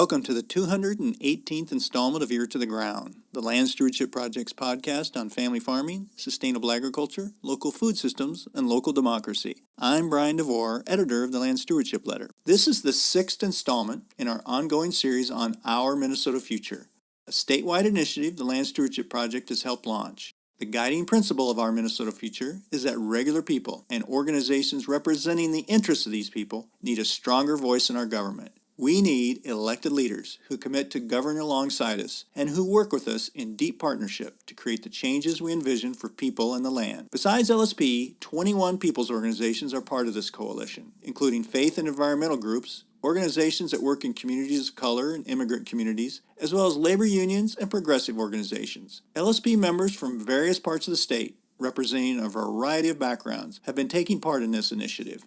welcome to the 218th installment of Ear to the Ground, the Land Stewardship Project's podcast on family farming, sustainable agriculture, local food systems, and local democracy. I'm Brian DeVore, editor of the Land Stewardship Letter. This is the sixth installment in our ongoing series on Our Minnesota Future, a statewide initiative the Land Stewardship Project has helped launch. The guiding principle of Our Minnesota Future is that regular people and organizations representing the interests of these people need a stronger voice in our government. We need elected leaders who commit to govern alongside us and who work with us in deep partnership to create the changes we envision for people and the land. Besides LSP, 21 people's organizations are part of this coalition, including faith and environmental groups, organizations that work in communities of color and immigrant communities, as well as labor unions and progressive organizations. LSP members from various parts of the state, representing a variety of backgrounds, have been taking part in this initiative.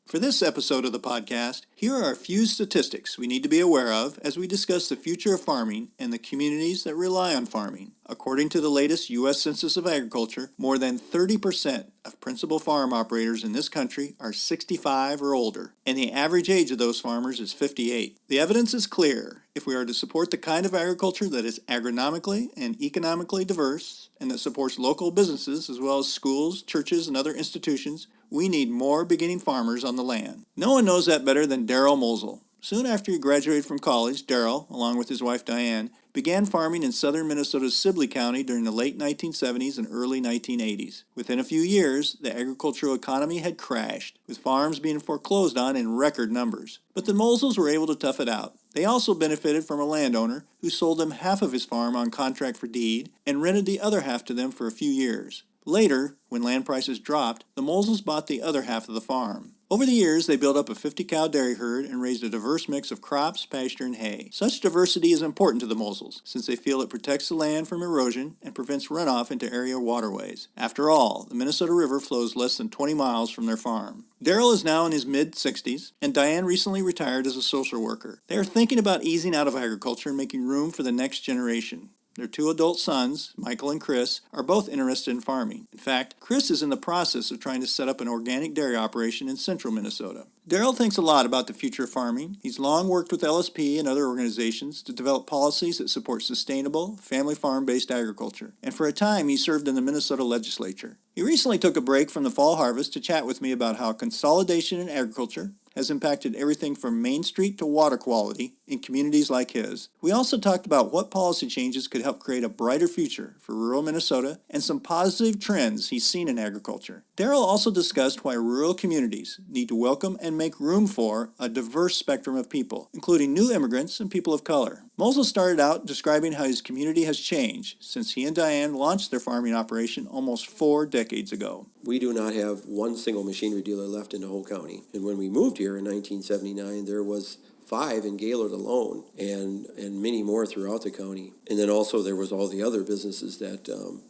For this episode of the podcast, here are a few statistics we need to be aware of as we discuss the future of farming and the communities that rely on farming. According to the latest U.S. Census of Agriculture, more than 30% of principal farm operators in this country are 65 or older, and the average age of those farmers is 58. The evidence is clear. If we are to support the kind of agriculture that is agronomically and economically diverse and that supports local businesses as well as schools, churches, and other institutions, we need more beginning farmers on the land. No one knows that better than Darrel Mosel. Soon after he graduated from college, Darrel, along with his wife Diane, began farming in southern Minnesota's Sibley County during the late 1970s and early 1980s. Within a few years, the agricultural economy had crashed, with farms being foreclosed on in record numbers. But the Mosels were able to tough it out. They also benefited from a landowner who sold them half of his farm on contract for deed and rented the other half to them for a few years. Later, when land prices dropped, the Mosels bought the other half of the farm. Over the years, they built up a 50-cow dairy herd and raised a diverse mix of crops, pasture, and hay. Such diversity is important to the Mosels, since they feel it protects the land from erosion and prevents runoff into area waterways. After all, the Minnesota River flows less than 20 miles from their farm. Darrel is now in his mid-60s, and Diane recently retired as a social worker. They are thinking about easing out of agriculture and making room for the next generation. Their two adult sons, Michael and Chris, are both interested in farming. In fact, Chris is in the process of trying to set up an organic dairy operation in central Minnesota. Darrel thinks a lot about the future of farming. He's long worked with LSP and other organizations to develop policies that support sustainable, family farm-based agriculture. And for a time, he served in the Minnesota legislature. He recently took a break from the fall harvest to chat with me about how consolidation in agriculture has impacted everything from Main Street to water quality in communities like his. We also talked about what policy changes could help create a brighter future for rural Minnesota and some positive trends he's seen in agriculture. Darrel also discussed why rural communities need to welcome and make room for a diverse spectrum of people, including new immigrants and people of color. Mosel started out describing how his community has changed since he and Diane launched their farming operation almost 4 decades ago. We do not have one single machinery dealer left in the whole county. And when we moved here in 1979, there was 5 in Gaylord alone, and many more throughout the county. And then also there was all the other businesses that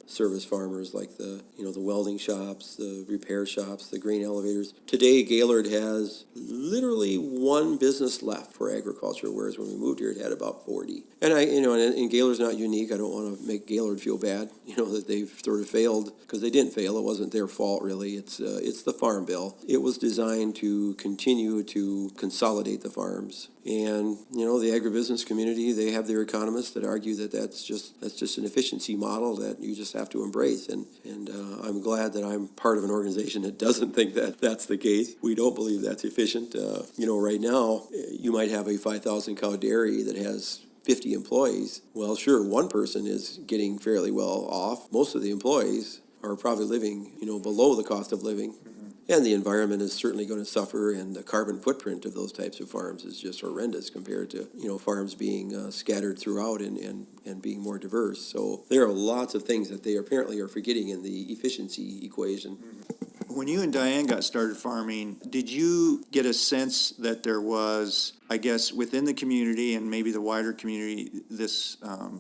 service farmers, like the welding shops, the repair shops, the grain elevators. Today, Gaylord has literally 1 business left for agriculture, whereas when we moved here, it had about 40. And Gaylord's not unique. I don't want to make Gaylord feel bad, that they've sort of failed, because they didn't fail. It wasn't their fault, really. It's the Farm Bill. It was designed to continue to consolidate the farms. And, the agribusiness community, they have their economists that argue that that's just an efficiency model that you just have to embrace. And I'm glad that I'm part of an organization that doesn't think that that's the case. We don't believe that's efficient. Right now, you might have a 5,000 cow dairy that has 50 employees. Well, sure, one person is getting fairly well off. Most of the employees are probably living, below the cost of living. And the environment is certainly going to suffer, and the carbon footprint of those types of farms is just horrendous compared to, farms being scattered throughout and being more diverse. So there are lots of things that they apparently are forgetting in the efficiency equation. When you and Diane got started farming, did you get a sense that there was, I guess, within the community and maybe the wider community, this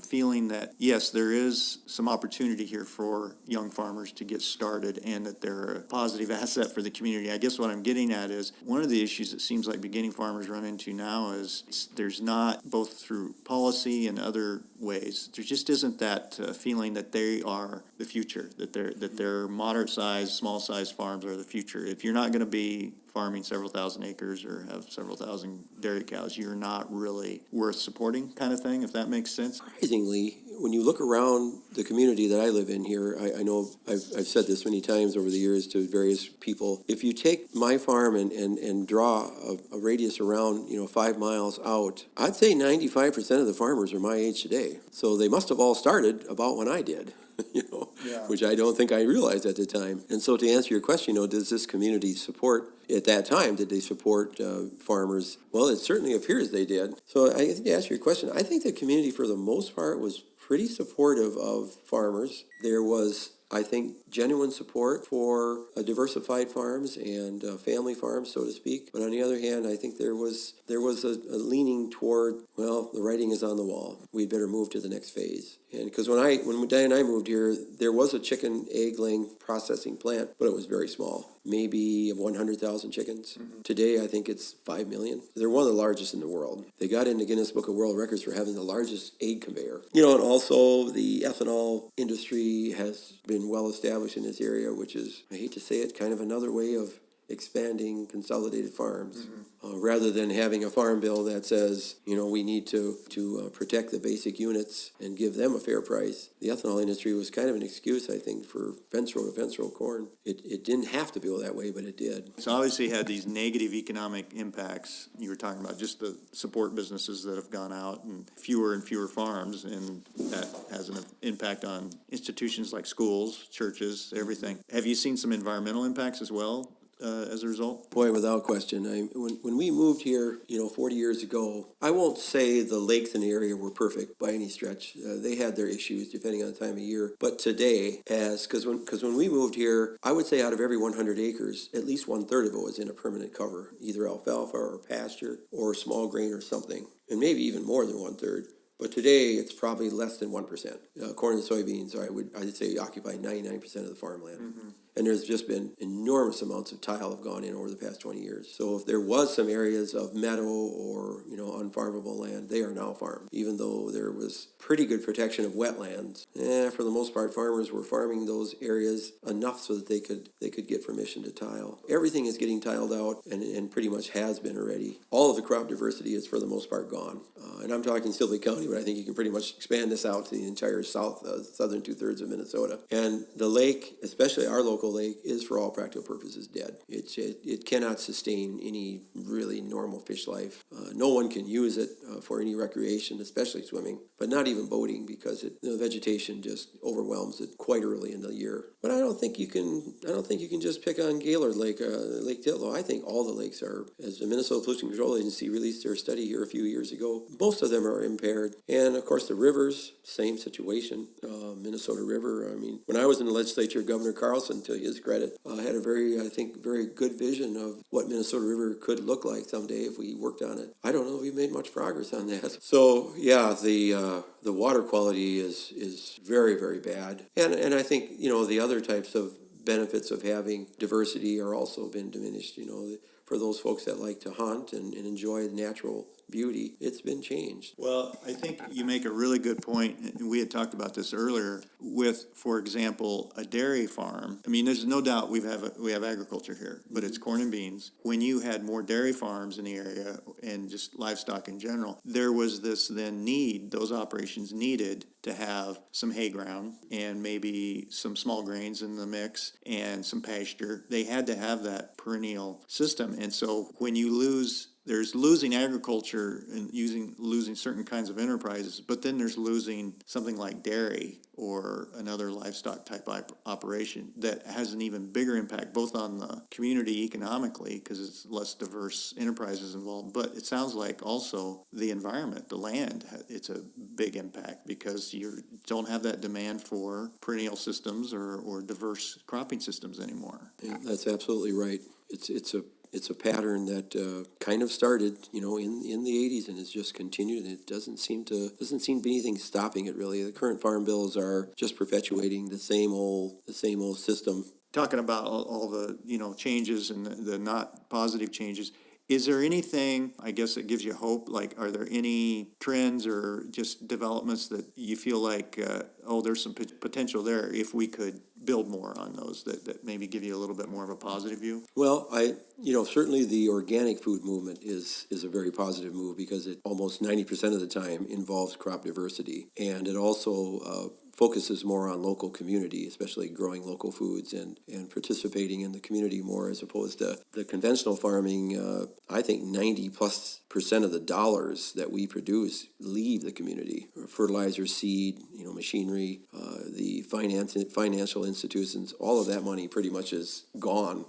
feeling that, yes, there is some opportunity here for young farmers to get started and that they're a positive asset for the community? I guess what I'm getting at is one of the issues it seems like beginning farmers run into now is there's not, both through policy and other ways, there just isn't that feeling that they are the future, that they're moderate-sized, small-sized farms are the future. If you're not going to be farming several thousand acres or have several thousand dairy cows, you're not really worth supporting kind of thing, if that makes sense? Surprisingly, when you look around the community that I live in here, I know I've said this many times over the years to various people. If you take my farm and draw a radius around, 5 miles out, I'd say 95% of the farmers are my age today. So they must have all started about when I did. Which I don't think I realized at the time. And so to answer your question, does this community support, at that time, did they support farmers? Well, it certainly appears they did. So I think to answer your question, I think the community for the most part was pretty supportive of farmers. There was, I think, genuine support for diversified farms and family farms, so to speak. But on the other hand, I think there was a leaning toward, well, the writing is on the wall. We'd better move to the next phase. And because when Diane and I moved here, there was a chicken egg laying processing plant, but it was very small, maybe 100,000 chickens. Mm-hmm. Today, I think it's 5 million. They're one of the largest in the world. They got in the Guinness Book of World Records for having the largest egg conveyor. And also the ethanol industry has been well established in this area, which is, I hate to say it, kind of another way of expanding consolidated farms. Mm-hmm. Rather than having a farm bill that says, we need to protect the basic units and give them a fair price. The ethanol industry was kind of an excuse, I think, for fence row to fence row corn. It didn't have to go that way, but it did. It's obviously had these negative economic impacts. You were talking about just the support businesses that have gone out and fewer farms, and that has an impact on institutions like schools, churches, everything. Have you seen some environmental impacts as well? As a result? Boy, without question. When we moved here, 40 years ago, I won't say the lakes in the area were perfect by any stretch. They had their issues depending on the time of year. But today, because when we moved here, I would say out of every 100 acres, at least 1/3 of it was in a permanent cover, either alfalfa or pasture or small grain or something, and maybe even more than 1/3. But today, it's probably less than 1%. Corn and soybeans, I'd say, occupy 99% of the farmland. Mm-hmm. And there's just been enormous amounts of tile have gone in over the past 20 years. So if there was some areas of meadow or, unfarmable land, they are now farmed. Even though there was pretty good protection of wetlands, for the most part, farmers were farming those areas enough so that they could get permission to tile. Everything is getting tiled out and pretty much has been already. All of the crop diversity is for the most part gone. And I'm talking Sylvia County, but I think you can pretty much expand this out to the entire southern 2/3 of Minnesota. And the lake, especially our local lake, is for all practical purposes dead. It cannot sustain any really normal fish life. No one can use it for any recreation, especially swimming, but not even boating, because the vegetation just overwhelms it quite early in the year. But I don't think you can just pick on Gaylord Lake, Lake Titlow. I think all the lakes are, as the Minnesota Pollution Control Agency released their study here a few years ago, most of them are impaired. And of course the rivers, same situation. Minnesota River, when I was in the legislature, Governor Carlson, to his credit, had a very good vision of what Minnesota River could look like someday if we worked on it. I don't know if we've made much progress on that. So yeah, the water quality is very, very bad. And I think, the other types of benefits of having diversity are also been diminished. For those folks that like to hunt and enjoy natural beauty, it's been changed. Well, I think you make a really good point, and we had talked about this earlier with, for example, a dairy farm. There's no doubt we have agriculture here, but it's corn and beans. When you had more dairy farms in the area and just livestock in general, there was this those operations needed to have some hay ground and maybe some small grains in the mix and some pasture. They had to have that perennial system. And so when you there's losing agriculture and losing certain kinds of enterprises, but then there's losing something like dairy or another livestock type operation that has an even bigger impact both on the community economically because it's less diverse enterprises involved, but it sounds like also the environment, the land, it's a big impact because you don't have that demand for perennial systems or diverse cropping systems anymore. Yeah, that's absolutely right. It's a pattern that kind of started, in the 80s and has just continued, and it doesn't seem to be anything stopping it really. The current farm bills are just perpetuating the same old system. Talking about all the changes and the not positive changes, Is there anything, I guess, that gives you hope? Like, are there any trends or just developments that you feel like, there's some potential there if we could build more on those that maybe give you a little bit more of a positive view? Well, certainly the organic food movement is a very positive move because it almost 90% of the time involves crop diversity. And it also focuses more on local community, especially growing local foods and participating in the community more as opposed to the conventional farming. I think 90+% of the dollars that we produce leave the community. Fertilizer, seed, machinery, the financial institutions, all of that money pretty much is gone.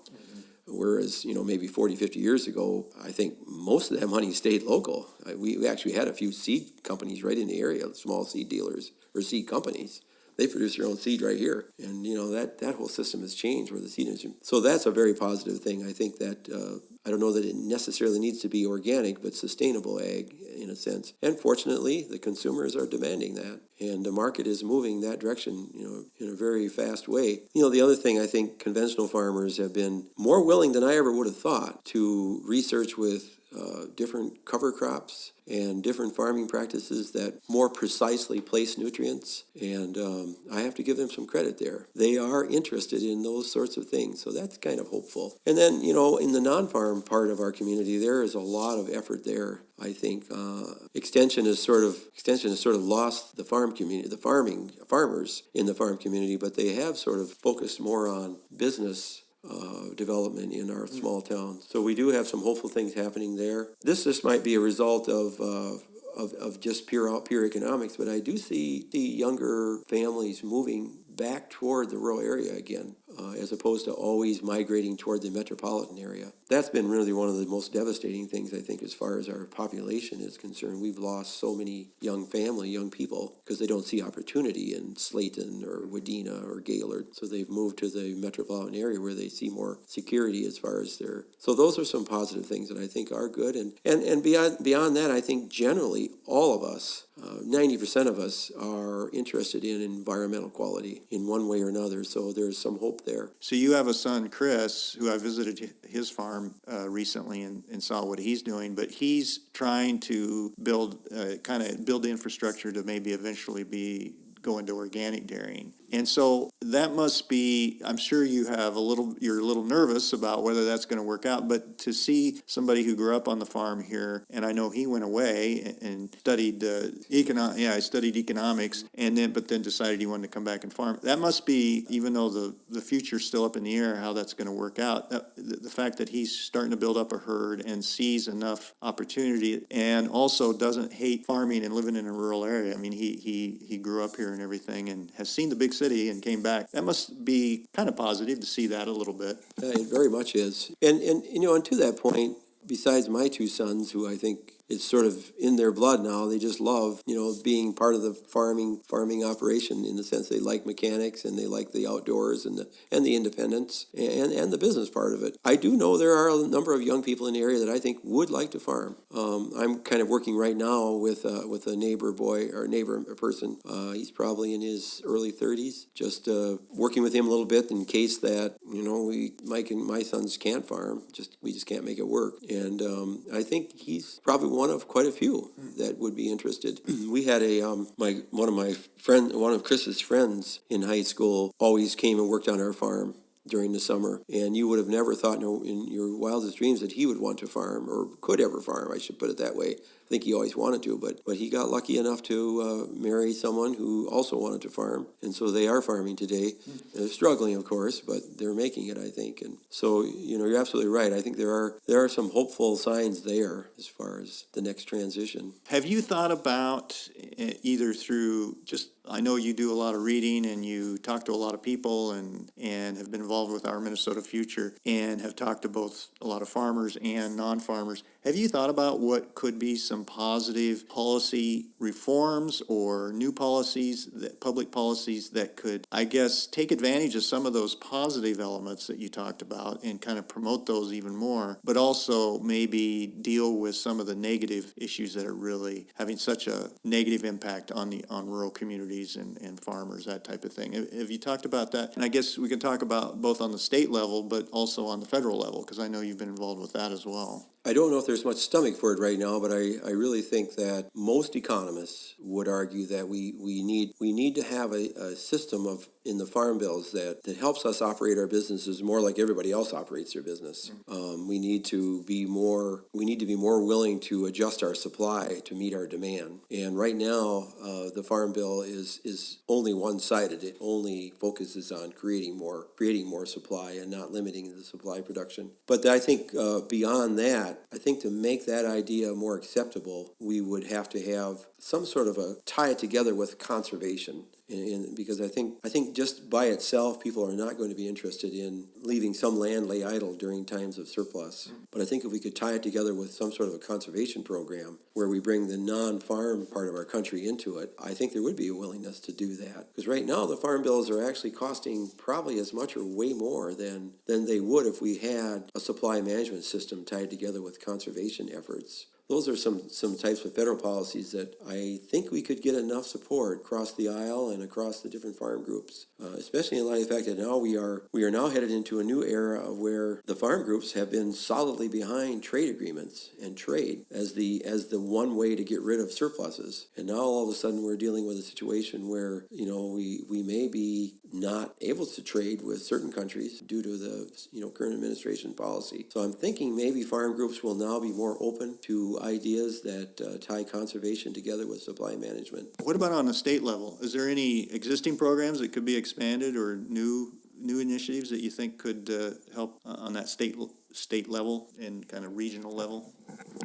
Whereas, maybe 40, 50 years ago, I think most of that money stayed local. We actually had a few seed companies right in the area, small seed dealers or seed companies. They produce their own seed right here. And, that whole system has changed where the seed is. So that's a very positive thing. I think that, I don't know that it necessarily needs to be organic, but sustainable ag in a sense. And fortunately, the consumers are demanding that. And the market is moving that direction, in a very fast way. The other thing, I think conventional farmers have been more willing than I ever would have thought to research with different cover crops and different farming practices that more precisely place nutrients. And I have to give them some credit there. They are interested in those sorts of things. So that's kind of hopeful. And then, in the non-farm part of our community, there is a lot of effort there. I think extension has sort of lost the farm community, the farmers in the farm community, but they have sort of focused more on business development in our small towns. So we do have some hopeful things happening there. This might be a result of just pure economics, but I do see the younger families moving back toward the rural area again, as opposed to always migrating toward the metropolitan area. That's been really one of the most devastating things, I think, as far as our population is concerned. We've lost so many young people, because they don't see opportunity in Slayton or Wadena or Gaylord. So they've moved to the metropolitan area where they see more security as far as their... So those are some positive things that I think are good. And beyond that, I think generally all of us, 90% of us are interested in environmental quality in one way or another. So there's some hope there. So you have a son, Chris, who I visited his farm recently and saw what he's doing, but he's trying to build the infrastructure to maybe eventually go into organic dairying. And so that must be, I'm sure you're a little nervous about whether that's going to work out, but to see somebody who grew up on the farm here, and I know he went away and studied economics, but then decided he wanted to come back and farm. That must be, even though the future's still up in the air, how that's going to work out, the fact that he's starting to build up a herd and sees enough opportunity and also doesn't hate farming and living in a rural area. I mean, he grew up here and everything and has seen the big city and came back. That must be kind of positive to see that a little bit. It very much is. And to that point, besides my two sons, who I think it's sort of in their blood now, they just love, being part of the farming operation, in the sense they like mechanics and they like the outdoors and the independence and the business part of it. I do know there are a number of young people in the area that I think would like to farm. I'm kind of working right now with a neighbor person. He's probably in his early 30s, just working with him a little bit in case that, Mike and my sons can't farm. We just can't make it work. And I think he's probably one of quite a few that would be interested. We had one of Chris's friends in high school always came and worked on our farm during the summer, and you would have never thought in your wildest dreams that he would want to farm or could ever farm, I should put it that way. I think he always wanted to, but he got lucky enough to marry someone who also wanted to farm, and so they are farming today. They're struggling, of course, but they're making it, I think. And so, you're absolutely right. I think there are some hopeful signs there as far as the next transition. Have you thought about either through I know you do a lot of reading and you talk to a lot of people and have been involved with Our Minnesota Future and have talked to both a lot of farmers and non-farmers. Have you thought about what could be some positive policy reforms or new policies, public policies that could, I guess, take advantage of some of those positive elements that you talked about and kind of promote those even more, but also maybe deal with some of the negative issues that are really having such a negative impact on rural communities and farmers, that type of thing? Have you talked about that? And I guess we can talk about both on the state level, but also on the federal level, because I know you've been involved with that as well. I don't know if there's much stomach for it right now, but I really think that most economists would argue that we need to have a system of in the farm bills that helps us operate our businesses more like everybody else operates their business. We need to be more willing to adjust our supply to meet our demand. And right now, the farm bill is only one-sided. It only focuses on creating more supply and not limiting the supply production. But I think beyond that, I think to make that idea more acceptable, we would have to have some sort of tie it together with conservation. Because I think just by itself, people are not going to be interested in leaving some land lay idle during times of surplus. But I think if we could tie it together with some sort of a conservation program where we bring the non-farm part of our country into it, I think there would be a willingness to do that. Because right now, the farm bills are actually costing probably as much or way more than they would if we had a supply management system tied together with conservation efforts. Those are some types of federal policies that I think we could get enough support across the aisle and across the different farm groups, especially in light of the fact that now we are now headed into a new era of where the farm groups have been solidly behind trade agreements and trade as the one way to get rid of surpluses. And now all of a sudden we're dealing with a situation where we may be not able to trade with certain countries due to the current administration policy. So I'm thinking maybe farm groups will now be more open to ideas that tie conservation together with supply management. What about on a state level? Is there any existing programs that could be expanded or new initiatives that you think could help on that state level and kind of regional level?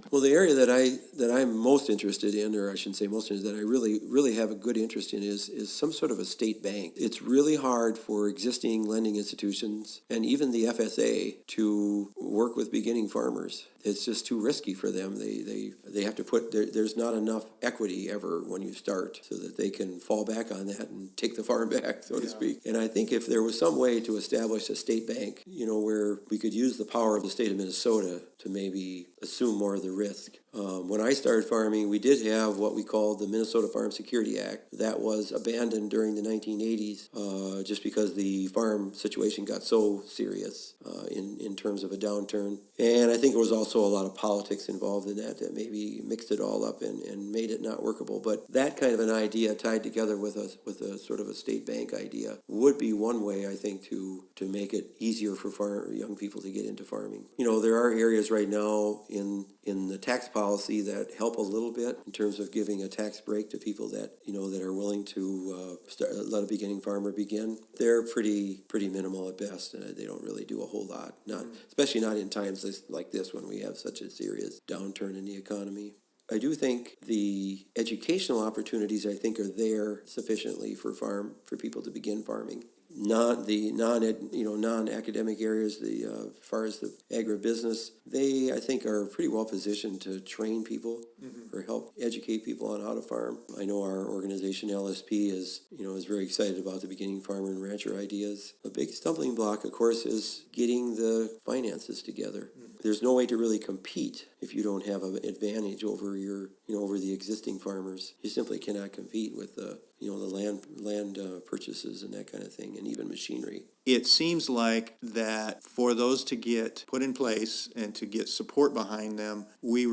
Well, the area that I'm most interested in, or I shouldn't say most interested, that I really have a good interest in is some sort of a state bank. It's really hard for existing lending institutions and even the FSA to work with beginning farmers. It's just too risky for them. They have to put there's not enough equity ever when you start so that they can fall back on that and take the farm back, so to speak. And I think if there was some way to establish a state bank, where we could use the power of the state of Minnesota to maybe assume more of the risk. When I started farming, we did have what we called the Minnesota Farm Security Act. That was abandoned during the 1980s just because the farm situation got so serious in terms of a downturn. And I think there was also a lot of politics involved in that maybe mixed it all up and made it not workable. But that kind of an idea tied together with a sort of a state bank idea would be one way, I think, to make it easier for young people to get into farming. There are areas right now in the tax policy that help a little bit in terms of giving a tax break to people that that are willing to let a beginning farmer begin. They're pretty minimal at best, and they don't really do a whole lot. Especially not in times like this when we have such a serious downturn in the economy. I do think the educational opportunities are there sufficiently for people to begin farming. Not the non-academic areas, as far as the agribusiness, they I think are pretty well positioned to train people or help educate people on how to farm. I know our organization LSP is very excited about the beginning farmer and rancher ideas. A big stumbling block, of course, is getting the finances together. There's no way to really compete if you don't have an advantage over over the existing farmers. You simply cannot compete with the land purchases and that kind of thing, and even machinery. It seems like that for those to get put in place and to get support behind them, we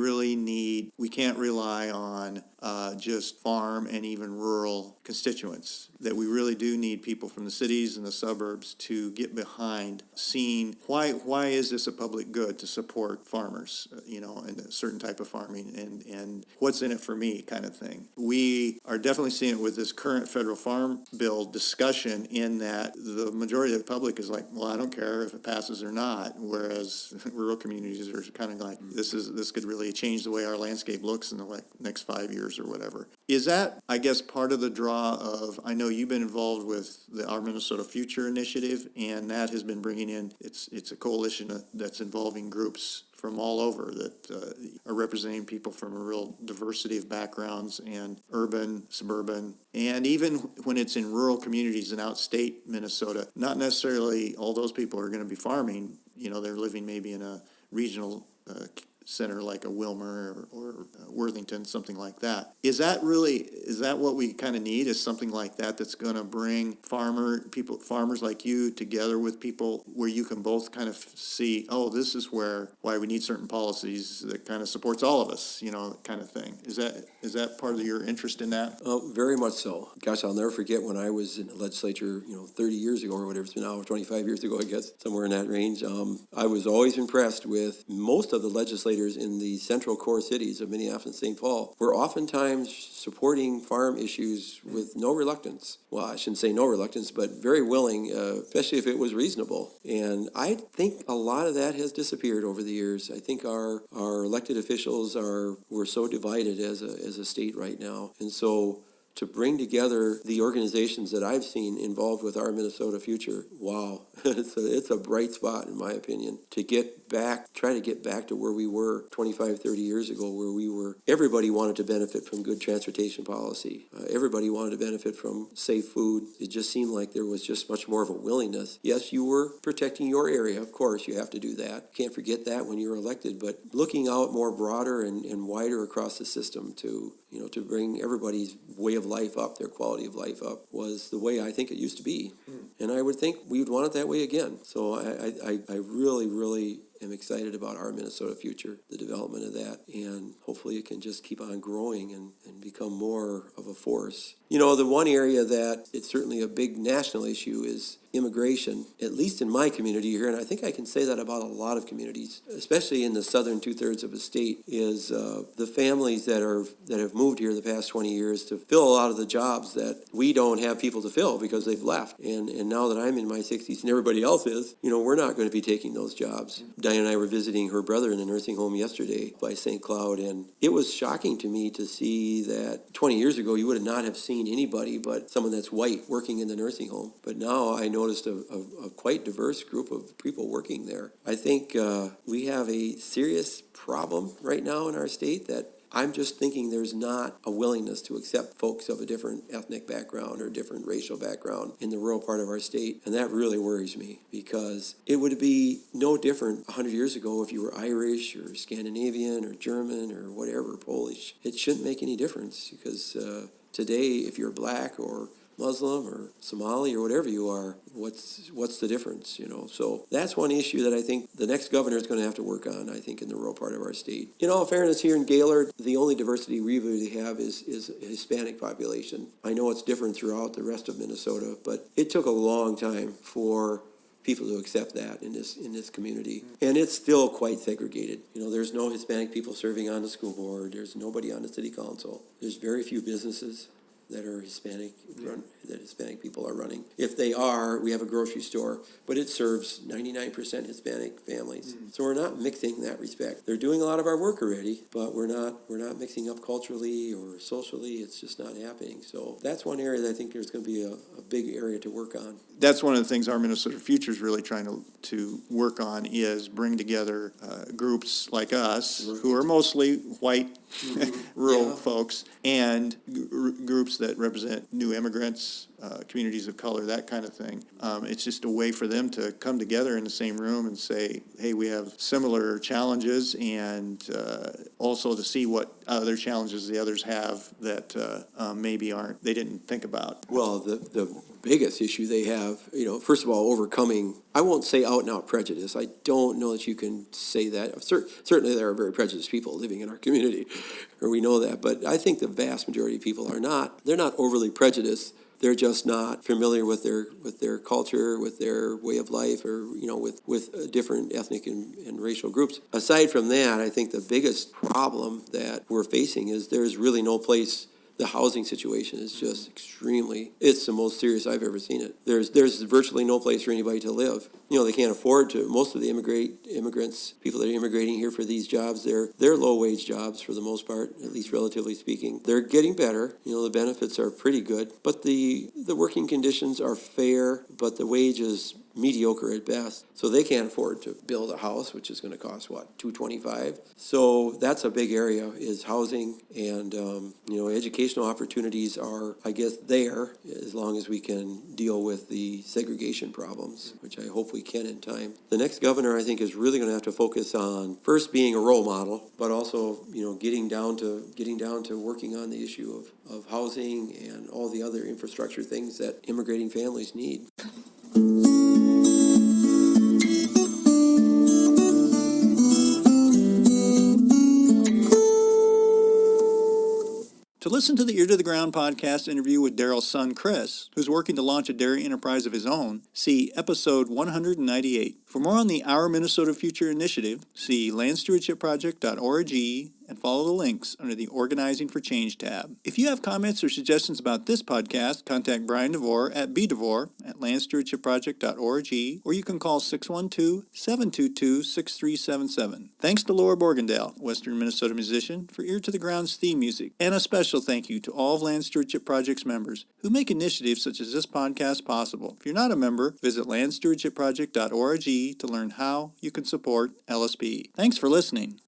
can't rely on just farm and even rural constituents. That we really do need people from the cities and the suburbs to get behind seeing why is this a public good to support farmers, and a certain type of farming and what's in it for me kind of thing. We are definitely seeing it with this current federal farm bill discussion in that the majority of the public is like, well, I don't care if it passes or not, whereas rural communities are kind of like, this could really change the way our landscape looks in the next 5 years or whatever. Is that, I guess, part of the draw of, I know you've been involved with Our Minnesota Future initiative, and that has been bringing in, it's a coalition that's involving groups from all over that are representing people from a real diversity of backgrounds and urban, suburban, and even when it's in rural communities in outstate Minnesota, not necessarily all those people are going to be farming. They're living maybe in a regional center like a Wilmer or Worthington, something like that. Is that what we kind of need, is something like that that's going to bring farmers like you together with people where you can both kind of see, oh, this is why we need certain policies that kind of supports all of us, kind of thing. Is that part of your interest in that? Very much so. Gosh, I'll never forget when I was in the legislature, 30 years ago or whatever it's been now, 25 years ago, I guess, somewhere in that range. I was always impressed with most of the legislators in the central core cities of Minneapolis and St. Paul were oftentimes supporting farm issues with no reluctance. Well, I shouldn't say no reluctance, but very willing, especially if it was reasonable. And I think a lot of that has disappeared over the years. I think our elected officials we're so divided as a state right now. And so to bring together the organizations that I've seen involved with our Minnesota future, wow, it's a bright spot in my opinion. To try to get back to where we were 25, 30 years ago, where everybody wanted to benefit from good transportation policy. Everybody wanted to benefit from safe food. It just seemed like there was just much more of a willingness. Yes, you were protecting your area, of course, you have to do that. Can't forget that when you're elected, but looking out more broader and wider across the system to bring everybody's way of life up, their quality of life up, was the way I think it used to be. And I would think we would want it that way again. So I really, really am excited about our Minnesota future, the development of that, and hopefully it can just keep on growing and become more of a force. The one area that it's certainly a big national issue is immigration, at least in my community here, and I think I can say that about a lot of communities, especially in the southern two-thirds of the state, is the families that have moved here the past 20 years to fill a lot of the jobs that we don't have people to fill because they've left. And now that I'm in my 60s and everybody else is, we're not going to be taking those jobs. Diane and I were visiting her brother in a nursing home yesterday by St. Cloud, and it was shocking to me to see that 20 years ago you would not have seen anybody but someone that's white working in the nursing home. But now I noticed a quite diverse group of people working there. I think we have a serious problem right now in our state that I'm just thinking there's not a willingness to accept folks of a different ethnic background or different racial background in the rural part of our state. And that really worries me because it would be no different 100 years ago if you were Irish or Scandinavian or German or whatever, Polish. It shouldn't make any difference because today, if you're black or Muslim or Somali or whatever you are, what's the difference, So that's one issue that I think the next governor is going to have to work on, I think, in the rural part of our state. In all fairness, here in Gaylord, the only diversity we really have is a Hispanic population. I know it's different throughout the rest of Minnesota, but it took a long time for people to accept that in this community. And it's still quite segregated. There's no Hispanic people serving on the school board. There's nobody on the city council. There's very few businesses that are Hispanic, that Hispanic people are running. If they are, we have a grocery store, but it serves 99% Hispanic families. So we're not mixing in that respect. They're doing a lot of our work already, but we're not mixing up culturally or socially. It's just not happening. So that's one area that I think there's going to be a big area to work on. That's one of the things our Minnesota Future is really trying to work on, is bring together groups like us, who are mostly white rural folks, and groups that represent new immigrants, communities of color, that kind of thing. It's just a way for them to come together in the same room and say, hey, we have similar challenges, and also to see what other challenges the others have that maybe they didn't think about. Well, the biggest issue they have, first of all, overcoming, I won't say out and out prejudice. I don't know that you can say that. Certainly there are very prejudiced people living in our community, or we know that, but I think the vast majority of people they're not overly prejudiced. They're just not familiar with their culture, with their way of life, or with different ethnic and racial groups. Aside from that, I think the biggest problem that we're facing is there's really no place. The housing situation is just it's the most serious I've ever seen it. There's virtually no place for anybody to live. They can't afford to. Most of the immigrants, people that are immigrating here for these jobs, they're low-wage jobs for the most part, at least relatively speaking. They're getting better. The benefits are pretty good, but the working conditions are fair, but the wage is mediocre at best. So they can't afford to build a house, which is going to cost, what, $225,000? So that's a big area, is housing, and educational opportunities are, I guess, there as long as we can deal with the segregation problems, which I hope we can in time. The next governor, I think, is really going to have to focus on first being a role model, but also getting down to working on the issue of housing and all the other infrastructure things that immigrating families need. To listen to the Ear to the Ground podcast interview with Darrel's son, Chris, who's working to launch a dairy enterprise of his own, see episode 198. For more on the Our Minnesota Future initiative, see landstewardshipproject.org and follow the links under the Organizing for Change tab. If you have comments or suggestions about this podcast, contact Brian DeVore at bdevore@landstewardshipproject.org, or you can call 612-722-6377. Thanks to Laura Borgendale, Western Minnesota musician, for Ear to the Ground's theme music. And a special thank you to all of Land Stewardship Project's members who make initiatives such as this podcast possible. If you're not a member, visit landstewardshipproject.org to learn how you can support LSP. Thanks for listening.